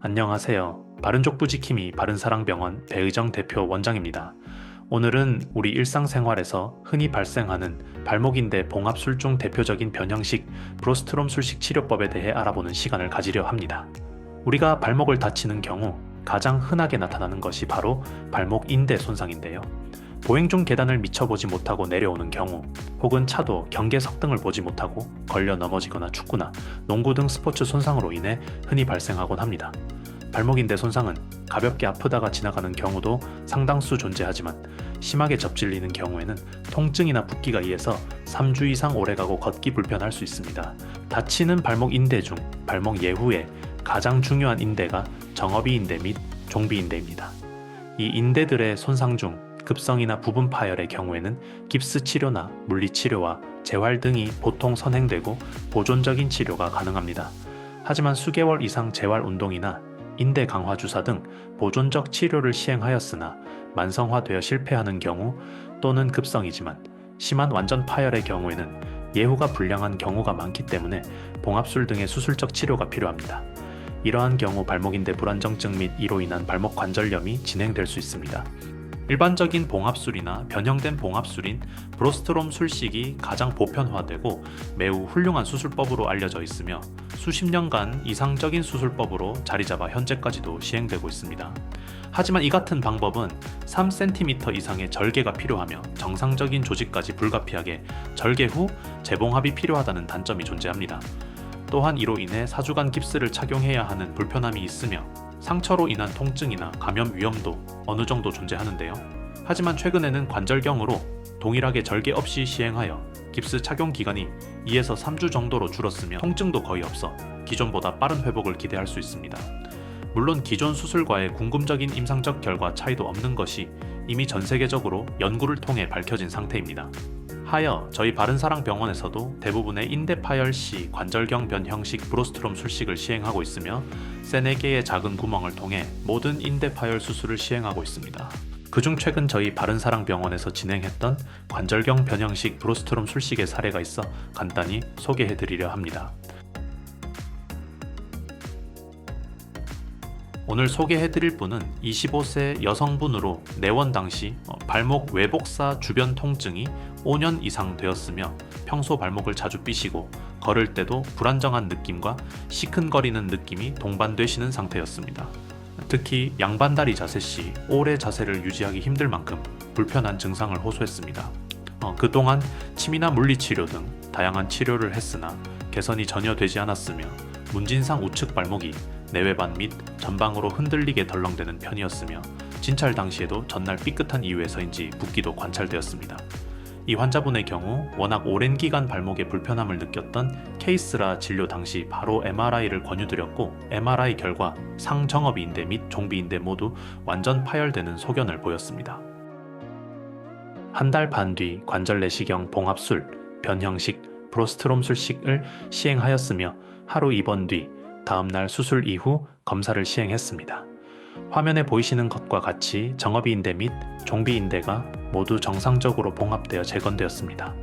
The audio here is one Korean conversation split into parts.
안녕하세요. 바른족부지킴이 바른사랑병원 배의정 대표 원장입니다. 오늘은 우리 일상생활에서 흔히 발생하는 발목인대 봉합술 중 대표적인 변형식 브로스트롬 술식 치료법에 대해 알아보는 시간을 가지려 합니다. 우리가 발목을 다치는 경우 가장 흔하게 나타나는 것이 바로 발목 인대 손상인데요. 보행 중 계단을 미처 보지 못하고 내려오는 경우, 혹은 차도 경계석 등을 보지 못하고 걸려 넘어지거나 축구나 농구 등 스포츠 손상으로 인해 흔히 발생하곤 합니다. 발목인대 손상은 가볍게 아프다가 지나가는 경우도 상당수 존재하지만 심하게 접질리는 경우에는 통증이나 붓기가 이어서 3주 이상 오래가고 걷기 불편할 수 있습니다. 다치는 발목 인대 중 발목 예후에 가장 중요한 인대가 정어비인대 및 종비인대입니다. 이 인대들의 손상 중 급성이나 부분 파열의 경우에는 깁스 치료나 물리 치료와 재활 등이 보통 선행되고 보존적인 치료가 가능합니다. 하지만 수개월 이상 재활 운동이나 인대 강화 주사 등 보존적 치료를 시행하였으나 만성화되어 실패하는 경우 또는 급성이지만 심한 완전 파열의 경우에는 예후가 불량한 경우가 많기 때문에 봉합술 등의 수술적 치료가 필요합니다. 이러한 경우 발목인대 불안정증 및 이로 인한 발목 관절염이 진행될 수 있습니다. 일반적인 봉합술이나 변형된 봉합술인 브로스트롬 술식이 가장 보편화되고 매우 훌륭한 수술법으로 알려져 있으며 수십 년간 이상적인 수술법으로 자리잡아 현재까지도 시행되고 있습니다. 하지만 이 같은 방법은 3cm 이상의 절개가 필요하며 정상적인 조직까지 불가피하게 절개 후 재봉합이 필요하다는 단점이 존재합니다. 또한 이로 인해 4주간 깁스를 착용해야 하는 불편함이 있으며 상처로 인한 통증이나 감염 위험도 어느 정도 존재하는데요. 하지만 최근에는 관절경으로 동일하게 절개 없이 시행하여 깁스 착용 기간이 2에서 3주 정도로 줄었으며 통증도 거의 없어 기존보다 빠른 회복을 기대할 수 있습니다. 물론 기존 수술과의 궁금적인 임상적 결과 차이도 없는 것이 이미 전 세계적으로 연구를 통해 밝혀진 상태입니다. 하여 저희 바른사랑병원에서도 대부분의 인대 파열 시 관절경 변형식 브로스트롬 술식을 시행하고 있으며 3-4개의 작은 구멍을 통해 모든 인대 파열 수술을 시행하고 있습니다. 그중 최근 저희 바른사랑병원에서 진행했던 관절경 변형식 브로스트롬 술식의 사례가 있어 간단히 소개해드리려 합니다. 오늘 소개해드릴 분은 25세 여성분으로 내원 당시 발목 외복사 주변 통증이 5년 이상 되었으며 평소 발목을 자주 삐시고 걸을 때도 불안정한 느낌과 시큰거리는 느낌이 동반되시는 상태였습니다. 특히 양반다리 자세 시 오래 자세를 유지하기 힘들 만큼 불편한 증상을 호소했습니다. 그동안 침이나 물리치료 등 다양한 치료를 했으나 개선이 전혀 되지 않았으며 문진상 우측 발목이 내외반 및 전방으로 흔들리게 덜렁대는 편이었으며 진찰 당시에도 전날 삐끗한 이유에서인지 붓기도 관찰되었습니다. 이 환자분의 경우 워낙 오랜 기간 발목에 불편함을 느꼈던 케이스라 진료 당시 바로 MRI를 권유드렸고 MRI 결과 상정어비인대 및 종비인대 모두 완전 파열되는 소견을 보였습니다. 한 달 반 뒤 관절 내시경 봉합술, 변형식 브로스트롬 술식을 시행하였으며 하루 입원 뒤 다음날 수술 이후 검사를 시행했습니다. 화면에 보이시는 것과 같이 정어비인대 및 종비인대가 모두 정상적으로 봉합되어 재건되었습니다.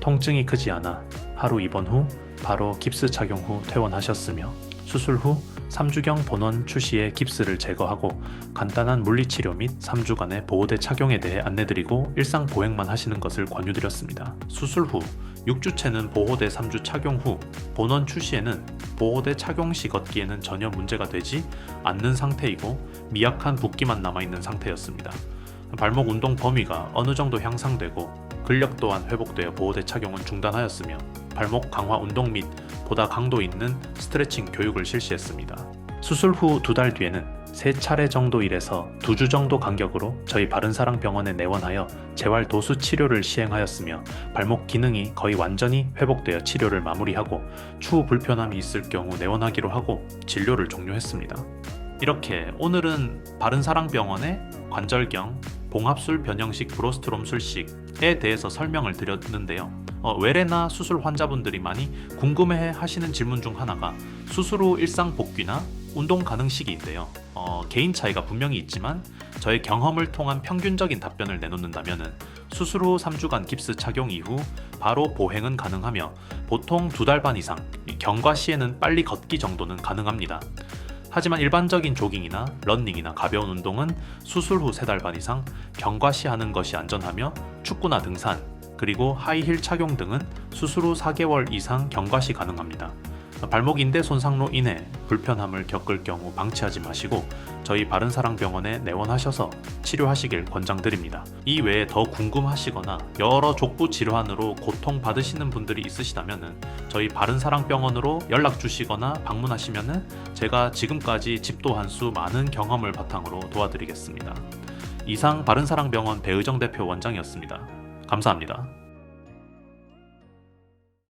통증이 크지 않아 하루 입원 후 바로 깁스 착용 후 퇴원하셨으며 수술 후 3주경 본원 추시에 깁스를 제거하고 간단한 물리치료 및 3주간의 보호대 착용에 대해 안내드리고 일상 보행만 하시는 것을 권유드렸습니다. 수술 후 6주째는 보호대 3주 착용 후 본원 추시에는 보호대 착용 시 걷기에는 전혀 문제가 되지 않는 상태이고 미약한 붓기만 남아있는 상태였습니다. 발목 운동 범위가 어느 정도 향상되고 근력 또한 회복되어 보호대 착용은 중단하였으며 발목 강화 운동 및 보다 강도 있는 스트레칭 교육을 실시했습니다. 수술 후 2달 뒤에는 3차례 정도 일에서 2주 정도 간격으로 저희 바른사랑병원에 내원하여 재활 도수 치료를 시행하였으며 발목 기능이 거의 완전히 회복되어 치료를 마무리하고 추후 불편함이 있을 경우 내원하기로 하고 진료를 종료했습니다. 이렇게 오늘은 바른사랑병원의 관절경 봉합술 변형식 브로스트롬 술식에 대해서 설명을 드렸는데요. 외래나 수술 환자분들이 많이 궁금해 하시는 질문 중 하나가 수술 후 일상 복귀나 운동 가능 시기인데요. 개인 차이가 분명히 있지만 저의 경험을 통한 평균적인 답변을 내놓는다면 수술 후 3주간 깁스 착용 이후 바로 보행은 가능하며 보통 2달 반 이상 경과 시에는 빨리 걷기 정도는 가능합니다. 하지만 일반적인 조깅이나 러닝이나 가벼운 운동은 수술 후 3달 반 이상 경과시 하는 것이 안전하며 축구나 등산, 그리고 하이힐 착용 등은 수술 후 4개월 이상 경과시 가능합니다. 발목 인대 손상로 인해 불편함을 겪을 경우 방치하지 마시고 저희 바른사랑병원에 내원하셔서 치료하시길 권장드립니다. 이 외에 더 궁금하시거나 여러 족부 질환으로 고통받으시는 분들이 있으시다면 저희 바른사랑병원으로 연락 주시거나 방문하시면 제가 지금까지 집도 한 수 많은 경험을 바탕으로 도와드리겠습니다. 이상 바른사랑병원 배의정 대표 원장이었습니다. 감사합니다.